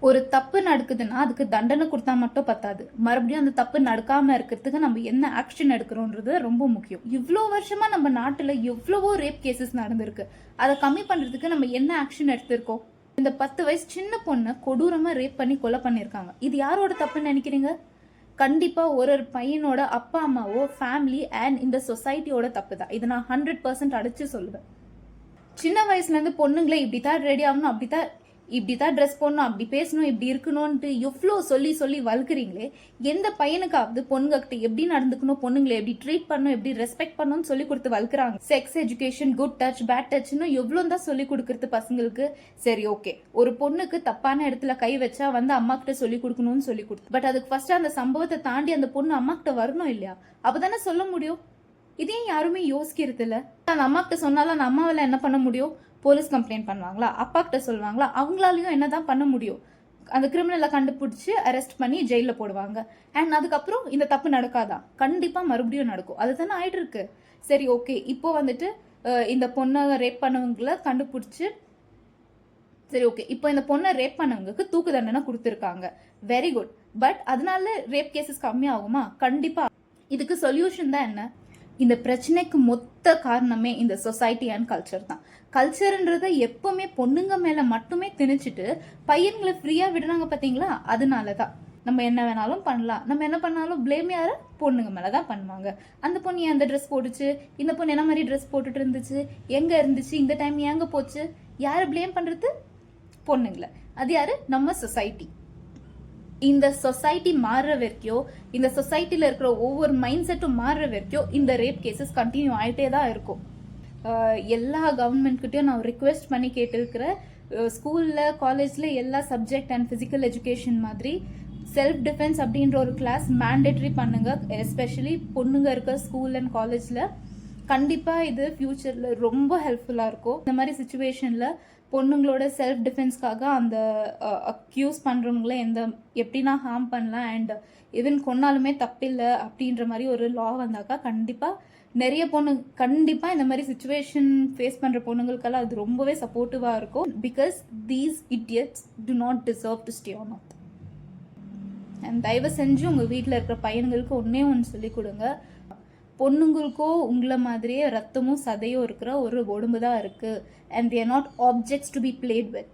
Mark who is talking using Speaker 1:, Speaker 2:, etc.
Speaker 1: ஒரு தப்பு நடக்குதுன்னா அதுக்கு தண்டனை கொடுத்தா மட்டும் பத்தாது, மறுபடியும் அந்த தப்பு நடக்காம இருக்கிறதுக்கு நம்ம என்ன ஆக்ஷன் எடுக்கிறோன்றது ரொம்ப முக்கியம். இவ்வளோ வருஷமா நம்ம நாட்டுல எவ்வளவோ ரேப் கேசஸ் நடந்திருக்கு. அதை கம்மி பண்றதுக்கு நம்ம என்ன ஆக்ஷன் எடுத்திருக்கோம்? இந்த 10 வயசு சின்ன பொண்ணை கொடூரமா ரேப் பண்ணி கொலை பண்ணிருக்காங்க. இது யாரோட தப்புன்னு நினைக்கிறீங்க? கண்டிப்பா ஒரு பையனோட அப்பா அம்மாவோ ஃபேமிலி அண்ட் இந்த சொசைட்டியோட தப்பு தான். இதை நான் 100% அடிச்சு சொல்லுவேன். சின்ன வயசுல இருந்து பொண்ணுங்களை இப்படித்தான் ரெடி ஆகணும், இப்படித்தான் ட்ரெஸ் போடணும், அப்படி பேசணும், இப்படி இருக்கணும்ட்டு எவ்வளோ சொல்லி வளர்க்குறீங்களே, எந்த பையனுக்காவது பொண்ணுகிட்ட எப்படி நடந்துக்கணும், பொண்ணுங்களை எப்படி ட்ரீட் பண்ணணும், எப்படி ரெஸ்பெக்ட் பண்ணணும்னு சொல்லி கொடுத்து வளர்க்குறாங்க. Sex education, good touch, bad டச்னு எவ்வளோ தான் சொல்லி கொடுக்கறது பசங்களுக்கு. சரி, ஓகே, ஒரு பொண்ணுக்கு தப்பான இடத்துல கை வச்சா வந்து அம்மா கிட்ட சொல்லி கொடுக்கணும்னு சொல்லி கொடுத்து, பட் அதுக்கு ஃபர்ஸ்ட் அந்த சம்பவத்தை தாண்டி அந்த பொண்ணு அம்மா கிட்ட வரணும் இல்லையா? அப்பதானே சொல்ல முடியும். இதையும் யாருமே யோசிக்கிறது இல்ல. அந்த அம்மா கிட்ட சொன்னாலும் அந்த அம்மாவால என்ன பண்ண முடியும்? போலீஸ் கம்ப்ளைண்ட் பண்ணுவாங்களா? அப்பா கிட்ட சொல்லுவாங்களா? அவங்களாலையும் என்னதான் பண்ண முடியும்? அந்த கிரிமினலை கண்டுபிடிச்சு அரெஸ்ட் பண்ணி ஜெயில போடுவாங்க. அண்ட் அதுக்கப்புறம் இந்த தப்பு நடக்காதா? கண்டிப்பா மறுபடியும் நடக்கும். அதுதானே ஆயிட்டு இருக்கு. சரி, ஓகே, இப்போ வந்துட்டு இந்த பொண்ணை ரேப் பண்ணவங்களை கண்டுபிடிச்சு, சரி, ஓகே, இப்போ இந்த பொண்ணை ரேப் பண்ணவங்களுக்கு தூக்கு தண்டனை கொடுத்துருக்காங்க. Very good. பட் அதனால ரேப் கேசஸ் கம்மியாகுமா? கண்டிப்பா. இதுக்கு சொல்யூஷன் தான் என்ன? இந்த பிரச்சனைக்கு மொத்த காரணமே இந்த சொசைட்டி அண்ட் கல்ச்சர் தான். கல்ச்சர்ன்றத எப்பவுமே பொண்ணுங்க மேல மட்டுமே திணிச்சிட்டு பையன்களை ஃப்ரீயா விடுறாங்க பாத்தீங்களா? அதனாலதான் நம்ம என்ன வேணாலும் பண்ணலாம், நம்ம என்ன பண்ணாலும் பிளேம் யார? பொண்ணுங்க மேலதான் பண்ணுவாங்க. அந்த பொண்ணு எந்த ட்ரெஸ் போட்டுச்சு, இந்த பொண்ணு என்ன மாதிரி ட்ரெஸ் போட்டுட்டு இருந்துச்சு, எங்க இருந்துச்சு, இந்த டைம் எங்க போச்சு, யாரு பிளேம் பண்றது? பொண்ணுங்களை. அது யாரு? நம்ம சொசைட்டி. இந்த சொசைட்டி மாறுற வரைக்கும், இந்த சொசைட்டில இருக்கிற ஒவ்வொரு மைண்ட் செட்டும் மாறுற வரைக்கும் இந்த ரேப் கேசஸ் கண்டினியூ ஆகிட்டே தான் இருக்கும். எல்லா கவர்மெண்ட் கிட்டையும் நான் ரிக்வெஸ்ட் பண்ணி கேட்டிருக்கிறேன், ஸ்கூல்ல காலேஜ்ல எல்லா சப்ஜெக்ட் அண்ட் பிசிக்கல் எஜுகேஷன் மாதிரி செல்ஃப் டிஃபென்ஸ் அப்படின்ற ஒரு கிளாஸ் மேண்டேட்டரி பண்ணுங்க. எஸ்பெஷலி பொண்ணுங்க இருக்க ஸ்கூல் அண்ட் காலேஜ்ல. கண்டிப்பா இது ஃபியூச்சர்ல ரொம்ப ஹெல்ப்ஃபுல்லா இருக்கும். இந்த மாதிரி சுச்சுவேஷன்ல பொண்ணுங்களோட செல்ஃப் டிஃபென்ஸ்க்காக அந்த அக்யூஸ் பண்றவங்கள எப்படின்னா ஹார்ம் பண்ணலாம், அண்ட் ஈவன் கொன்னாலுமே தப்பில்லை அப்படின்ற மாதிரி ஒரு லா வந்தாக்கா கண்டிப்பா நிறைய கண்டிப்பா இந்த மாதிரி சுச்சுவேஷன் ஃபேஸ் பண்ற பொண்ணுங்களுக்கெல்லாம் அது ரொம்பவே சப்போர்ட்டிவா இருக்கும். Because these idiots to not deserve to stay on earth. And தயவு செஞ்சு உங்க வீட்டில் இருக்கிற பையன்களுக்கு ஒன்று சொல்லி கொடுங்க. பொண்ணுங்களுக்கோ உங்களை மாதிரியே ரத்தமும் சதையும் இருக்கிற ஒரு உடம்பு தான் இருக்கு. And they are not objects to be played with.